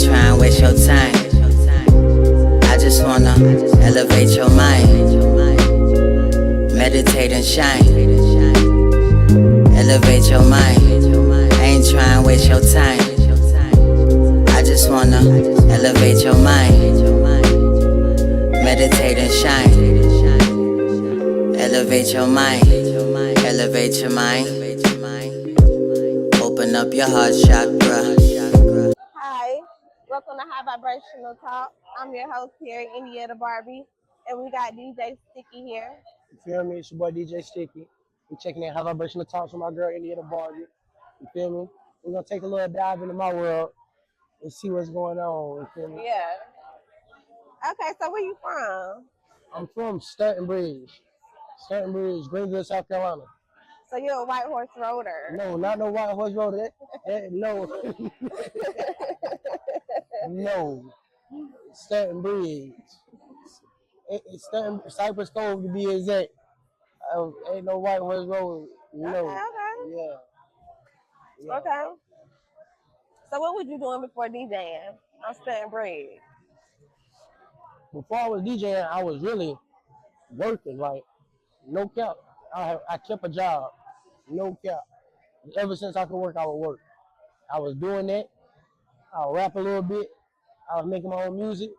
trying to waste your time. I just wanna elevate your mind. Meditate and shine. Elevate your mind. I ain't trying to waste your time. I just wanna elevate your mind. Meditate and shine. Elevate your mind. Elevate your mind. Open up your heart chakra. Hi, welcome to High Vibrational Talks. I'm your host here, India the Barbie, and we got DJ Sticky here. You feel me? It's your boy DJ Sticky. We checking in High Vibrational Talks with my girl India the Barbie. You feel me? We're gonna take a little dive into my world and see what's going on. You feel me? Yeah. Okay, so where you from? I'm from Stanton Bridge, Greenville, South Carolina. So you're a White Horse Roader. No, not no White Horse Road. No. No. Stanton Bridge. It's Stanton, Cypress Cove to be exact. Ain't no White Horse Road. No. Okay. Yeah. Okay. So what was you doing before DJing on Stanton Bridge? Before I was DJing, I was really working, like, no cap. I kept a job, no cap. Ever since I could work, I would work. I was doing that. I would rap a little bit. I was making my own music.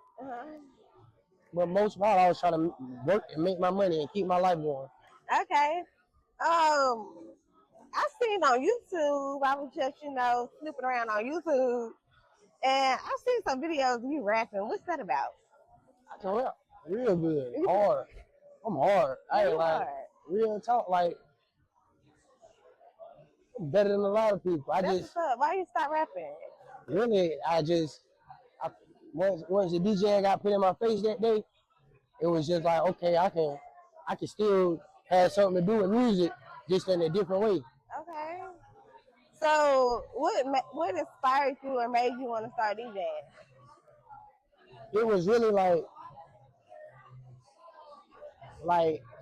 But most of all, I was trying to work and make my money and keep my life going. Okay. I seen on YouTube, I was just, snooping around on YouTube, and I seen some videos of you rapping. What's that about? I can rap real good, hard. I'm hard. I ain't like real talk, like better than a lot of people. That's what's up. Why you stop rapping? Really, once the DJ got put in my face that day, it was just like, okay, I can still have something to do with music, just in a different way. Okay. So what inspired you or made you want to start DJing? It was really like,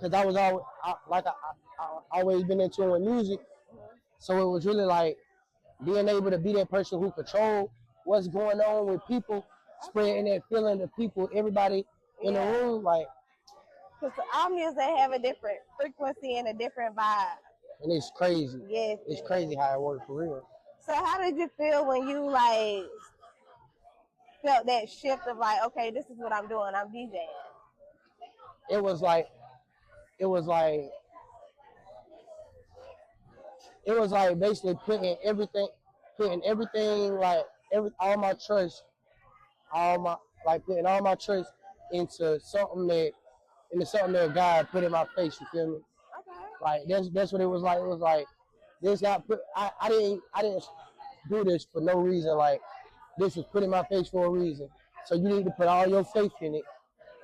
cause I was always been into with music, so it was really like being able to be that person who control what's going on with people, spreading that feeling to people, everybody in the room, like. Because all music have a different frequency and a different vibe. And it's crazy. Yes. It's crazy how it works for real. So how did you feel when you felt that shift of okay, this is what I'm doing, I'm DJing? It was like basically putting everything all my trust, putting all my trust into something that God put in my face. You feel me? Okay. Like that's what it was like. It was like this got put. I didn't do this for no reason. Like this was put in my face for a reason. So you need to put all your faith in it.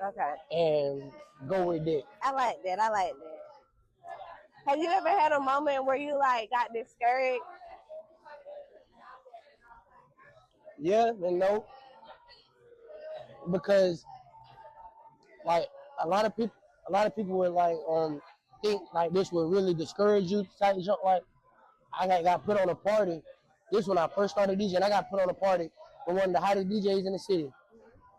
Okay. And go with it. I like that. Have you ever had a moment where you got discouraged? Yeah and no. Because a lot of people would think this would really discourage you type of jump. Like I got put on a party. This when I first started DJing, I got put on a party for one of the hottest DJs in the city.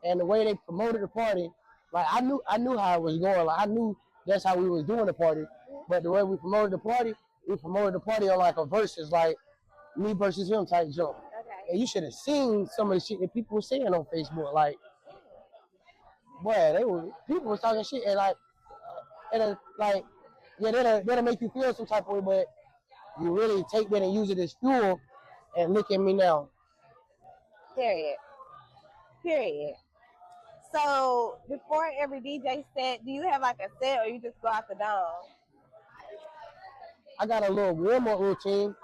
And the way they promoted the party, I knew how it was going. I knew that's how we was doing the party. But the way we promoted the party on a versus, me versus him type jump. Okay. And you should have seen some of the shit that people were saying on Facebook. People was talking shit and that'll make you feel some type of way, but you really take that and use it as fuel and look at me now. Period. So before every DJ set, do you have a set or you just go out the dome? I got a little warm-up routine.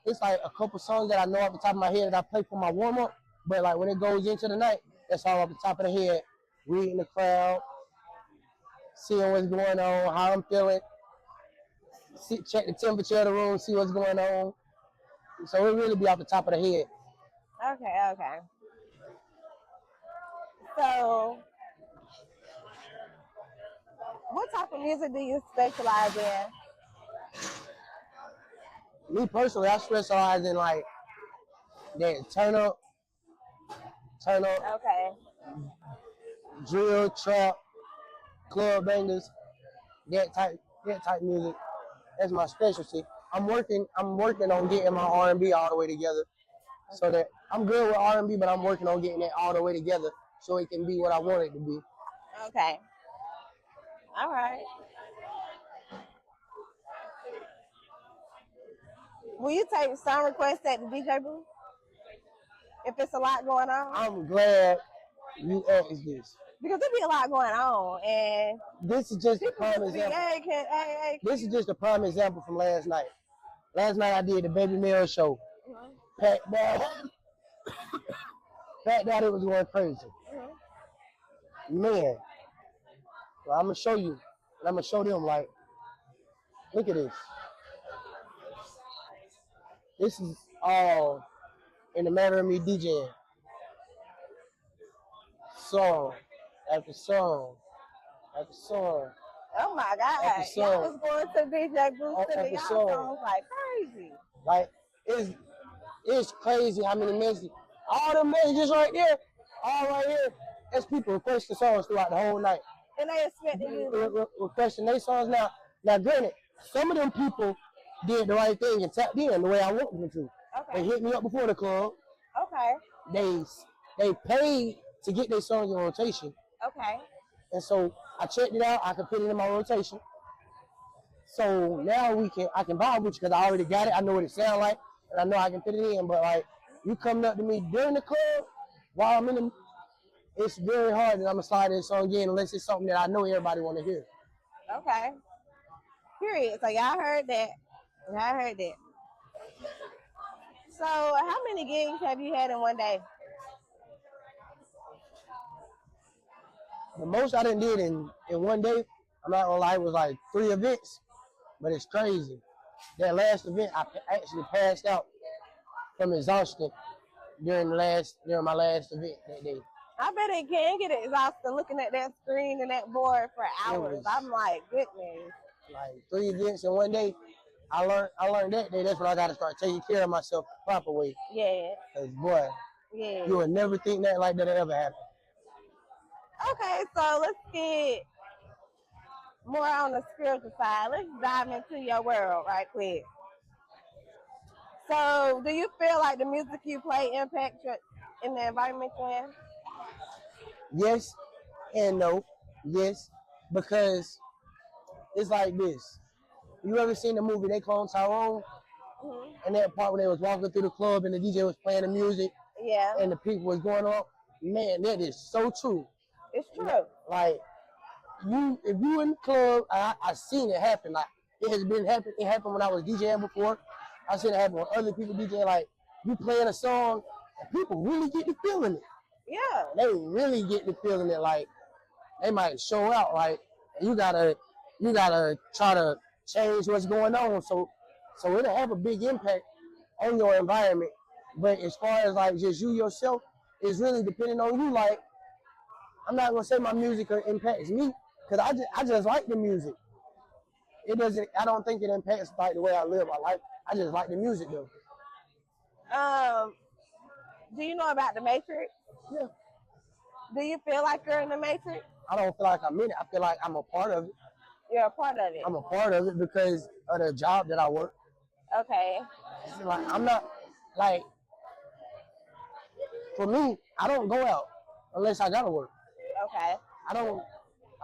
It's a couple songs that I know off the top of my head that I play for my warm-up, but when it goes into the night, that's all off the top of the head. Reading the crowd, seeing what's going on, how I'm feeling, check the temperature of the room, see what's going on. So it really be off the top of the head. Okay. So, what type of music do you specialize in? Me personally, I specialize in that turn up, Okay. drill, trap, club bangers, that type music. That's my specialty. I'm working on getting my R&B all the way together, so that I'm good with R&B, but I'm working on getting it all the way together so it can be what I want it to be. Okay. All right. Will you take song requests at the DJ booth if it's a lot going on? I'm glad you asked this. Because there be a lot going on, and This is just a people prime just be, example. hey. This is just a prime example from last night. Last night I did the Baby Mel show. Packed out, it was going crazy. Man, well, I'm gonna show you, and I'm gonna show them like, look at this. This is all in the matter of me DJing. Song after song after song. Oh my God. After song. Y'all was going to the DJ booth After and y'all song. songs like crazy. Like, it's crazy how many messages. All the messages right there, all right here. There's people requesting songs throughout the whole night. And they expected you Requesting their songs now. Now, granted, some of them people did the right thing and tapped in the way I want them to. Okay. They hit me up before the club. Okay. They paid to get their songs in rotation. Okay. And so I checked it out. I could put it in my rotation. So now I can vibe with you because I already got it. I know what it sounds like, and I know I can put it in. But like, you coming up to me during the club while I'm in the, it's very hard that I'm gonna slide this song in unless it's something that I know everybody want to hear. Okay. Period. So y'all heard that. So how many gigs have you had in one day? The most I done did in one day, I'm not gonna lie, was like 3 events, but it's crazy. That last event, I actually passed out from exhaustion during my last event that day. I bet it can get exhausting looking at that screen and that board for hours. I'm like, goodness. Like 3 events in one day. I learned that day. That's when I got to start taking care of myself the proper way. Yeah. Cause boy, yeah. You would never think that like that ever happened. Okay, so let's get more on the spiritual side. Let's dive into your world right quick. So, do you feel like the music you play impacts you in the environment you're in? Yes and no. Yes, because it's like this. You ever seen the movie They Clone Tyrone? Mm-hmm. And that part where they was walking through the club and the DJ was playing the music. Yeah. And the people was going on. Man, that is so true. It's true. Like, if you in the club, I seen it happen. Like, it has been happening. It happened when I was DJing before. I seen it happen when other people DJing. Like, you playing a song, and people really get to feeling it. Yeah. They really get to feeling it. Like, they might show out. Like, you gotta try to change what's going on. So it'll have a big impact on your environment. But as far as like just you yourself, it's really depending on you. Like, I'm not gonna say my music impacts me because I just like the music. It doesn't. I don't think it impacts like the way I live my life. I just like the music though. Do you know about the Matrix? Yeah. Do you feel like you're in the Matrix? I don't feel like I'm in it. I feel like I'm a part of it. You're a part of it. I'm a part of it because of the job that I work. Okay. It's like I'm not like. For me, I don't go out unless I gotta work. Okay. I don't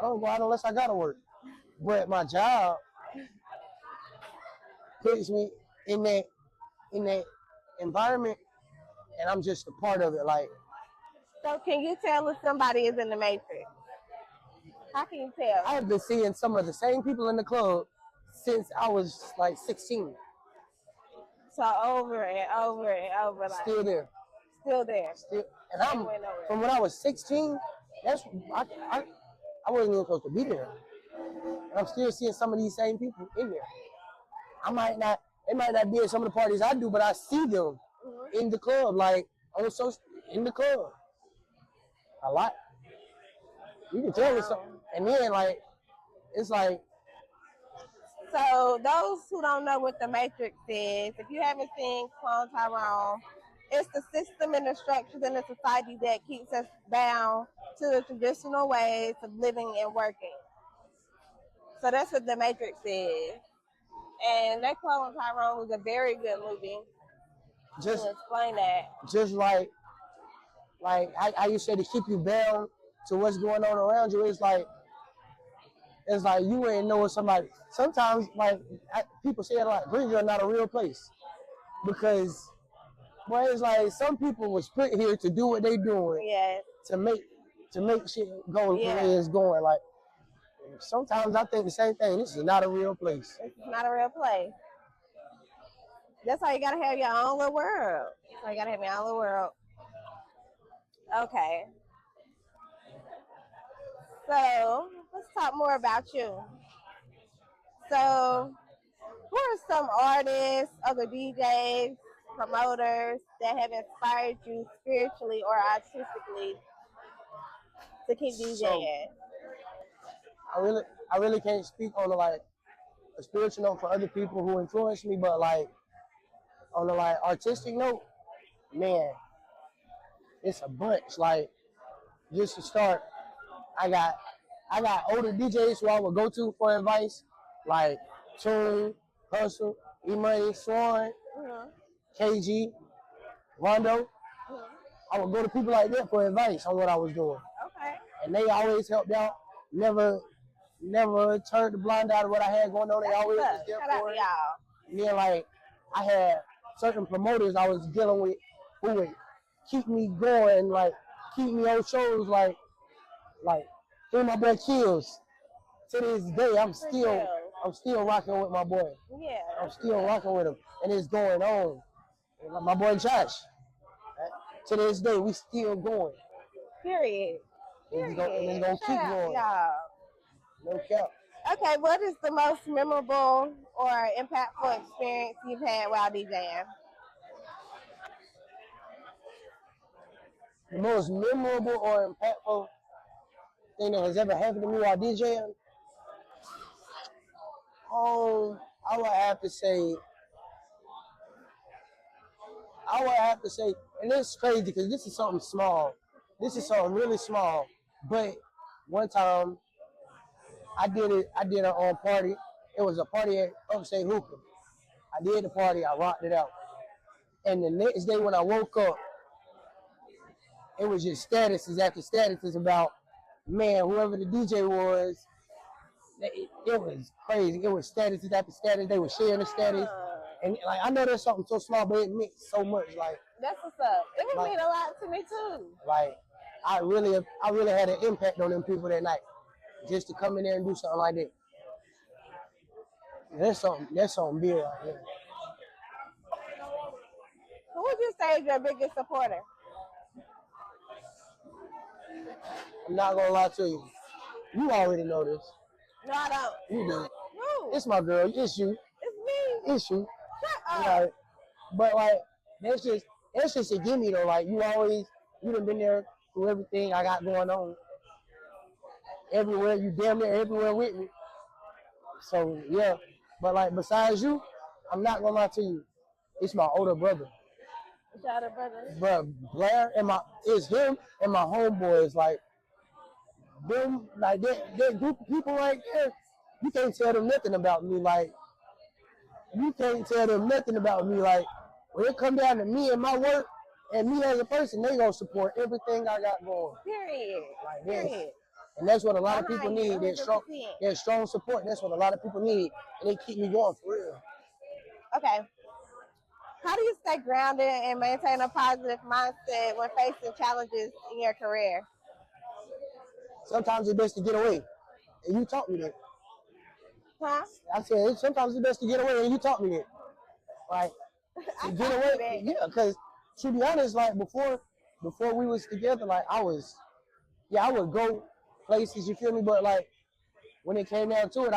go out unless I gotta work. But my job puts me in that environment, and I'm just a part of it. Like, so can you tell if somebody is in the Matrix? How can you tell? I've been seeing some of the same people in the club since I was like 16. So over and over and over. Like, Still there. Still there. Still, and I'm from when I was 16. That's I wasn't even supposed to be there. And I'm still seeing some of these same people in there. They might not be at some of the parties I do, but I see them in the club, like on social, in the club. A lot. You can tell me something. And then like, it's like. So those who don't know what the Matrix is, if you haven't seen Clone Tyrone, It's the system and the structures in the society that keeps us bound to the traditional ways of living and working. So that's what The Matrix is. And that Clone Tyrone was a very good movie Just to explain that. just like I you said, to keep you bound to what's going on around you. It's like you ain't know somebody. Sometimes like people say it like Greenville not a real place because well, it's like some people was put here to do what they doing Yes. to make shit go the Yeah. way it's going. Like sometimes I think the same thing. This is not a real place. This is not a real place. That's why you gotta have your own little world. That's why you gotta have your own little world. Okay. So let's talk more about you. So who are some artists, other DJs, promoters that have inspired you spiritually or artistically to keep DJing? So I really can't speak on like a spiritual note for other people who influenced me, but like on the like artistic note, man, it's a bunch. Like just to start, I got older DJs who I would go to for advice, like Tune, Hustle, E Money, Swan, KG, Rondo. I would go to people like that for advice on what I was doing. Okay. And they always helped out. Never turned the blind eye to what I had going on. They always was there Shout out for to it. y'all. And then like I had certain promoters I was dealing with who would keep me going, like keep me on shows like hear my boy Kills. To this day I'm still rocking with my boy. Yeah. I'm still rocking with him. And it's going on. And like my boy Josh. To this day we still going. Period. And it's gonna keep going. Y'all. No cap. Okay, what is the most memorable or impactful experience you've had while DJing? The most memorable or impactful thing that has ever happened to me while DJing? I would have to say, and it's crazy because this is something small. This is something really small. But one time, I did an party. It was a party at Upstate Hookah. I did the party. I rocked it out. And the next day when I woke up, it was just statuses after statuses about, man, whoever the DJ was, it was crazy. It was statuses after status. They were sharing the status. And like I know there's something so small, but it meant so much. Like that's what's up. It would like, mean a lot to me too. Like I really had an impact on them people that night, just to come in there and do something like that. That's something big right there. Who would you say is your biggest supporter? I'm not gonna lie to you. You already know this. No, I don't. You do. Who? It's my girl. It's you. It's me. It's you. Shut up. Like, but like that's just a gimme though. Like you done been there through everything I got going on. Everywhere, you damn near everywhere with me. So yeah. But like besides you, I'm not gonna lie to you. It's my older brother. Shout out, brother. Bro, Blair and it's him and my homeboys. Like them, like that group of people right there. You can't tell them nothing about me. Like you can't tell them nothing about me. Like when it come down to me and my work and me as a person, they gonna support everything I got going. Period. Like this. Period. And that's what a lot of people need. 100%. That strong support. That's what a lot of people need, and they keep me going for real. Okay. How do you stay grounded and maintain a positive mindset when facing challenges in your career? Sometimes it's best to get away, and you taught me that. Huh? I said sometimes it's best to get away, and you taught me that. Like to get away, yeah. Because to be honest, like before we was together, like I would go places, you feel me? But like when it came down to it,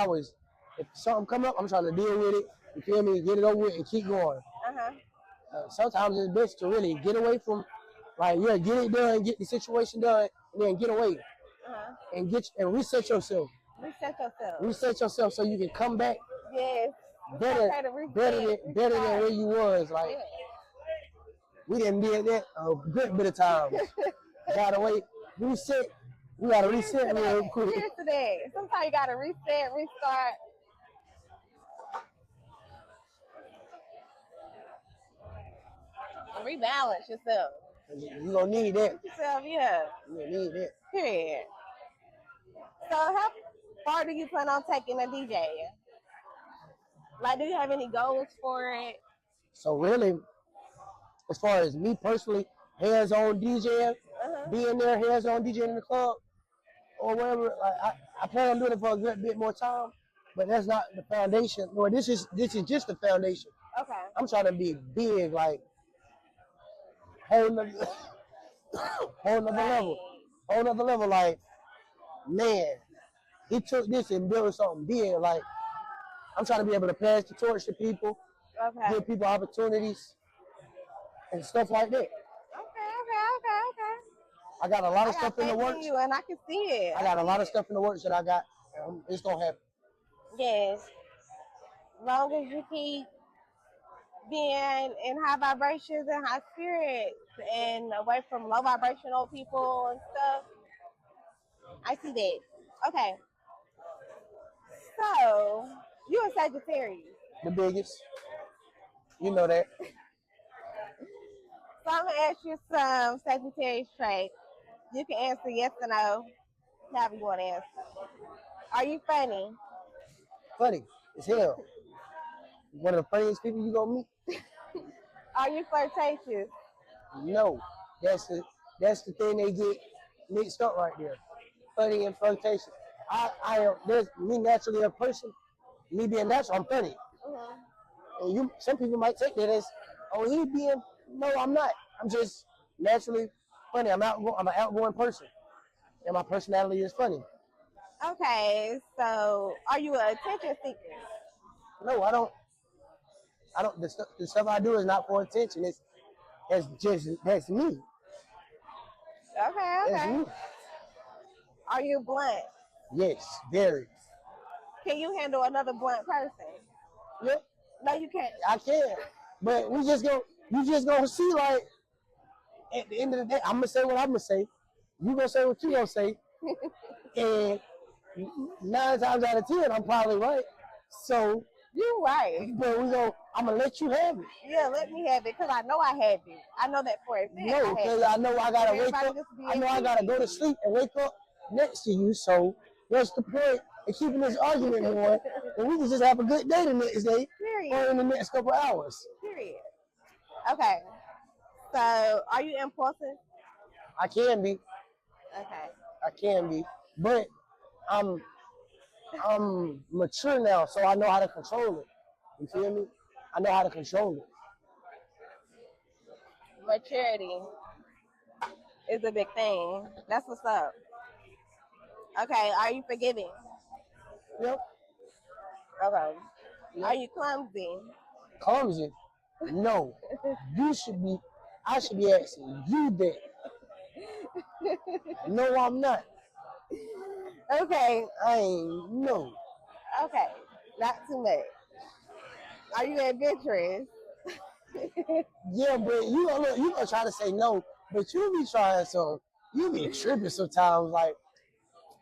if something come up, I'm trying to deal with it. You feel me? Get it over with and keep going. Sometimes it's best to really get away from, like, yeah, get it done, get the situation done, and then get away and reset yourself. Reset yourself so you can come back. Yes. Better than where you was. Like, We didn't did that a good bit of times. Gotta wait, reset. We gotta reset real quick. Cheers to that. Sometimes you gotta reset, restart. And rebalance yourself. You gonna need that. Yourself, yeah. You gonna need that. Period. So how far do you plan on taking a DJ? Like, do you have any goals for it? So really, as far as me personally, hands-on DJing, being there, hands-on DJing in the club or whatever, like I plan on doing it for a good bit more time, but that's not the foundation. No, this is just the foundation. Okay. I'm trying to be big, like whole nother level. Like, man, he took this and built something big. Like, I'm trying to be able to pass the torch to people, give people opportunities and stuff like that. Okay. I got a lot of stuff in the works. You and I can see it. I got a lot of stuff in the works that I got. It's gonna happen. Yes. Long as you keep being in high vibrations and high spirits and away from low vibrational people and stuff. I see that. Okay. So, you're a Sagittarius. The biggest. You know that. So I'm going to ask you some Sagittarius traits. You can answer yes or no, however you want to answer. Are you funny? Funny as hell. One of the funniest people you gonna meet. Are you flirtatious? No. That's the thing they get mixed up right there. Funny and flirtatious. I am, there's me naturally a person. Me being natural, I'm funny. And some people might take that as, oh, he being, no, I'm not. I'm just naturally funny. I'm an outgoing person. And my personality is funny. Okay, so are you an attention seeker? No, I don't. The stuff I do is not for attention. That's me. Okay. That's me. Are you blunt? Yes, very. Can you handle another blunt person? Yep. No, you can't. I can. But you just gonna see, like, at the end of the day, I'm gonna say what I'm gonna say. You gonna say what you gonna say. And 9 times out of 10, I'm probably right. So you right. But I'm gonna let you have it. Yeah, let me have it, because I know I have it. I know that for a fact. No, because I know I gotta wake up. I know I gotta go to sleep and wake up next to you. So what's the point of keeping this argument going? And we can just have a good day the next day. Period. Or in the next couple hours. Period. Okay. So are you impulsive? I can be. Okay. I can be. But I'm mature now, so I know how to control it. You feel me? I know how to control it. Maturity is a big thing. That's what's up. Okay, are you forgiving? Yep. Okay. Yep. Are you clumsy? Clumsy? No. I should be asking you that. No, I'm not. Okay. I ain't, no. Okay. Not too much. Are you adventurous? Yeah, but you gonna try to say no, but you be trying some. You be tripping sometimes, like,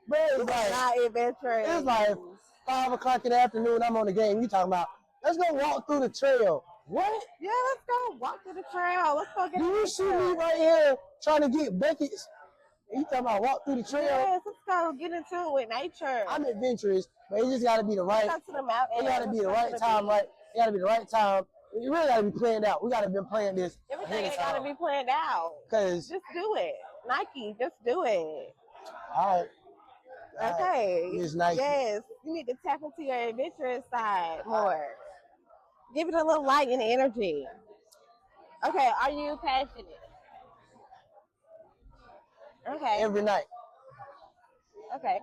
bro. It's like not adventurous. It's like 5 o'clock in the afternoon. I'm on the game. You talking about? Let's go walk through the trail. What? Yeah, let's go walk through the trail. Let's go get. Do you see me right here trying to get buckets? You talking about walk through the trail? Yes, let's go get into it with nature. I'm adventurous, but it just gotta be the right. Let's go to the mountain. It gotta be the right time, right? It gotta be the right time. It really gotta be planned out. We gotta be playing this. Everything ain't gotta be planned out. Cause just do it. Nike, just do it. All right. Okay. It's Nike. Yes, you need to tap into your adventurous side more. Give it a little light and energy. Okay, are you passionate? Okay. Every night. Okay.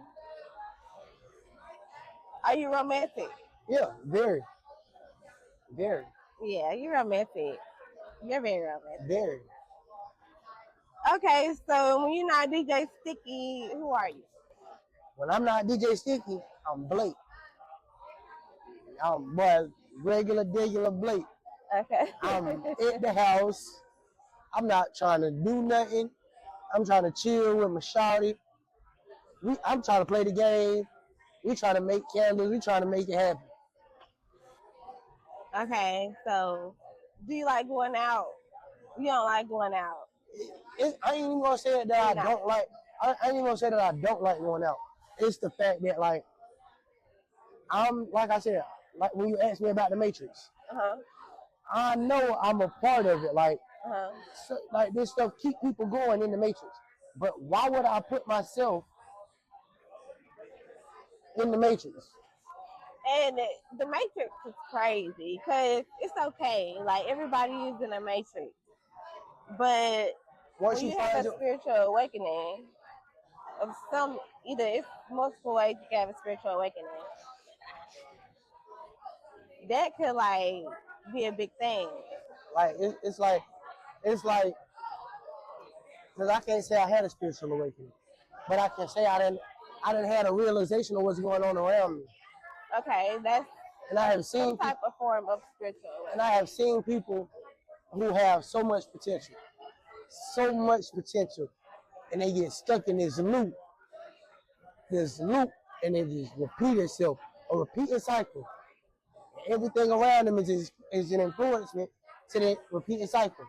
Are you romantic? Yeah, very. Very. Yeah, you're romantic. You're very romantic. Very. Okay, so when you're not DJ Sticky, who are you? When I'm not DJ Sticky, I'm Blake. I'm regular Blake. Okay. I'm at the house, I'm not trying to do nothing. I'm trying to chill with my shawty. I'm trying to play the game. We trying to make candles. We trying to make it happen. Okay, so do you like going out? You don't like going out. I ain't even gonna say that I don't like. I ain't even gonna say that I don't like going out. It's the fact that like like I said, like when you asked me about the Matrix, I know I'm a part of it. Like like this stuff keep people going in the Matrix. But why would I put myself in the Matrix? And the Matrix is crazy because it's okay. Like everybody is in a Matrix, but Once when you you have find a spiritual awakening of either it's multiple ways you can have a spiritual awakening. That could like be a big thing. like it's like because I can't say I had a spiritual awakening, but I can say I didn't had a realization of what's going on around me. Okay, that's And I have some seen type of form of spiritual awakening. and I have seen people who have so much potential, and they get stuck in this loop, and it just repeat itself, a repeating cycle. And everything around them is an influencement to that repeating cycle.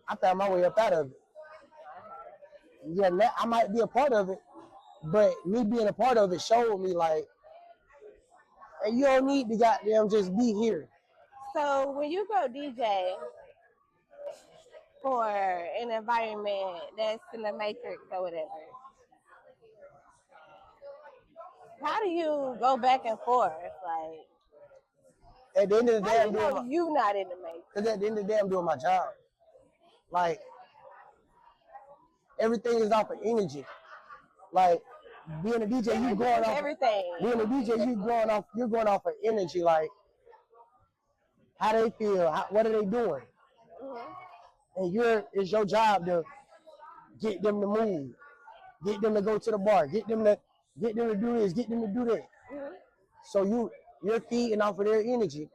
I found my way up out of it. Yeah, I might be a part of it, but me being a part of it showed me like, hey, you don't need to goddamn just be here. So when you go DJ for an environment that's in the Matrix or whatever, how do you go back and forth? Like, At the end of the day, how do you know you not in the Matrix? Because at the end of the day, I'm doing my job. Like, everything is off of energy. Like, being a DJ, you going off everything. Being a DJ, you're going off of energy. Like, how they feel, what are they doing, and it's your job to get them to move, get them to go to the bar, get them to do this, get them to do that. So you're feeding off of their energy,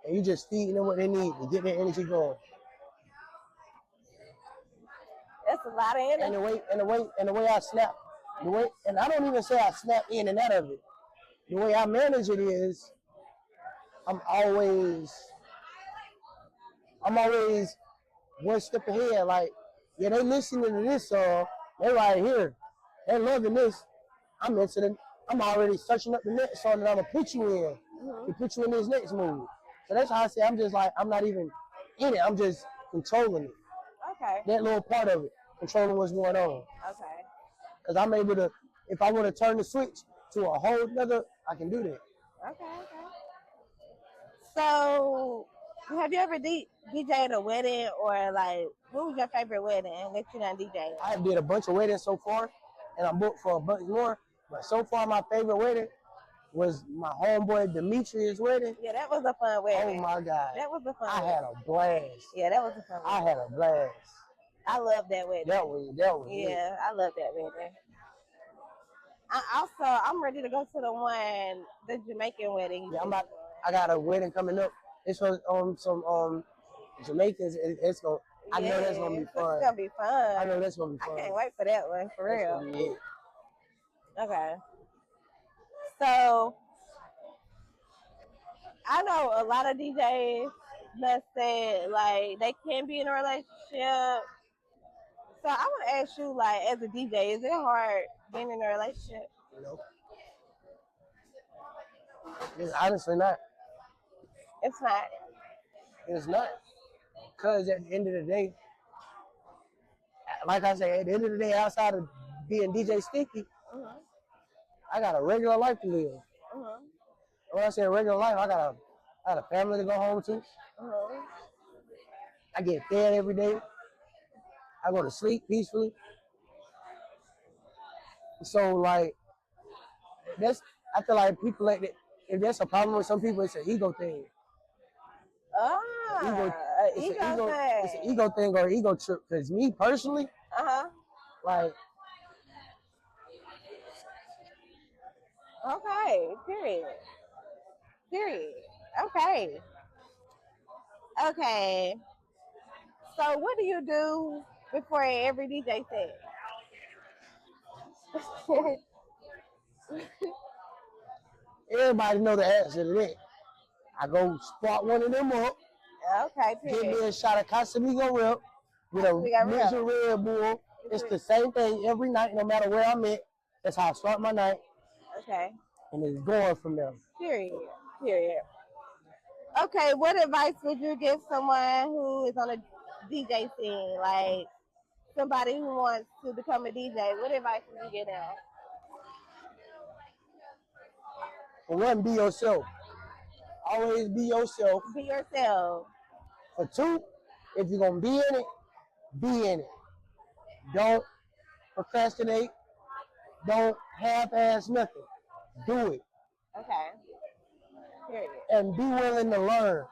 and you just feeding them what they need to get their energy going. That's a lot of energy. And the way I snap, and I don't even say I snap in and out of it. The way I manage it is, I'm always one step ahead. Like, yeah, they listening to this song, they right here, they loving this. I'm already searching up the next song that I'm gonna put you in, to put you in this next move. So that's how I say I'm just like, I'm not even in it. I'm just controlling it. Okay. That little part of it, controlling what's going on. Okay. Because I'm able to, if I want to turn the switch to a whole nother, I can do that. Okay. So, have you ever DJ'd a wedding, or like, what was your favorite wedding that you done DJ? I did a bunch of weddings so far, and I'm booked for a bunch more. But so far, my favorite wedding was my homeboy Demetrius' wedding. Yeah, that was a fun wedding. Oh my God. That was a fun I wedding. had a blast. Yeah, that was a fun wedding. I had a blast. I love that wedding. That was Yeah, it. I love that wedding. I'm ready to go to the Jamaican wedding. Yeah, I got a wedding coming up. It's for some Jamaicans. I know that's gonna be fun. It's gonna be fun. I know that's gonna be fun. I can't wait for that one, for real. That's gonna be it. Okay. So I know a lot of DJs that said like they can be in a relationship. So I want to ask you, like, as a DJ, is it hard being in a relationship? No. It's honestly not. It's not. It's not. Because at the end of the day, like I said, at the end of the day, outside of being DJ Sticky, I got a regular life to live. When I say regular life, I got a family to go home to. I get fed every day. I go to sleep peacefully. So like, I feel like people like that. If that's a problem with some people, it's an ego thing. It's an ego thing or an ego trip. Because me personally, like. Okay. Period. Okay. So what do you do before every DJ set? Everybody know the answer to that. I go spot one of them up, Okay, give me period. a shot of Casamigo Rip with We a got mix real. of Red Bull. It's the same thing every night, no matter where I'm at. That's how I start my night, Okay, and it's going from there. period. Period. Okay, what advice would you give someone who is on a DJ scene, like somebody who wants to become a DJ? What advice would you give them? For one, be yourself. Always be yourself. Be yourself. For two, if you're gonna be in it, be in it. Don't procrastinate. Don't half-ass nothing. Do it, Okay, period. and be willing to learn,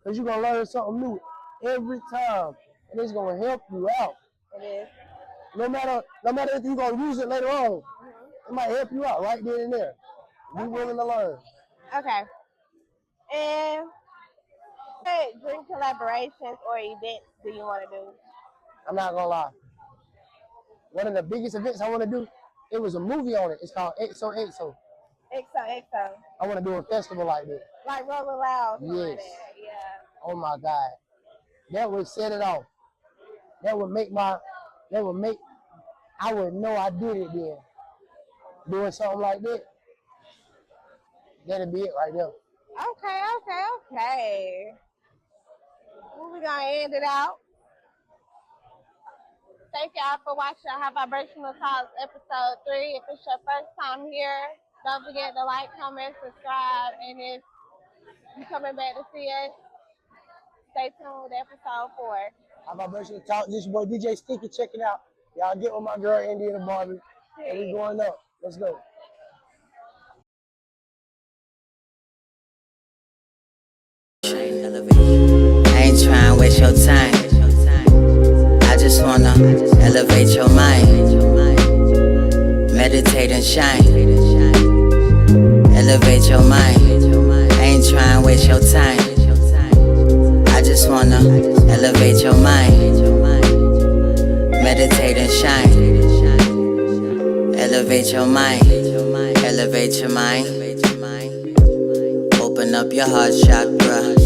cause you're gonna learn something new every time, and it's gonna help you out. It is. No matter if you're gonna use it later on, it might help you out right then and there. Be willing to learn. Okay. And what dream collaborations or events do you want to do? I'm not gonna lie. One of the biggest events I want to do, it was a movie on it. It's called XOXO. XO. I want to do a festival like that. Like Rolling Loud. Yes. Like that. Yeah. Oh my God. That would set it off. That would make, I would know I did it then. Doing something like that, that'd be it right there. Okay. Well, we're going to end it out. Thank y'all for watching High Vibrational Talks episode 3. If it's your first time here, don't forget to like, comment, subscribe, and if you're coming back to see us, stay tuned with episode 4. High Vibrational Talk. This your boy DJ Sticky. Check it out. Y'all get with my girl Indiana Barbie. And we going up. Let's go. I ain't trying to waste your time. I just wanna elevate your mind. Meditate and shine. Elevate your mind. I ain't trying to waste your time. I just wanna elevate your mind. Meditate and shine. Elevate your mind. Elevate your mind. Open up your heart chakra.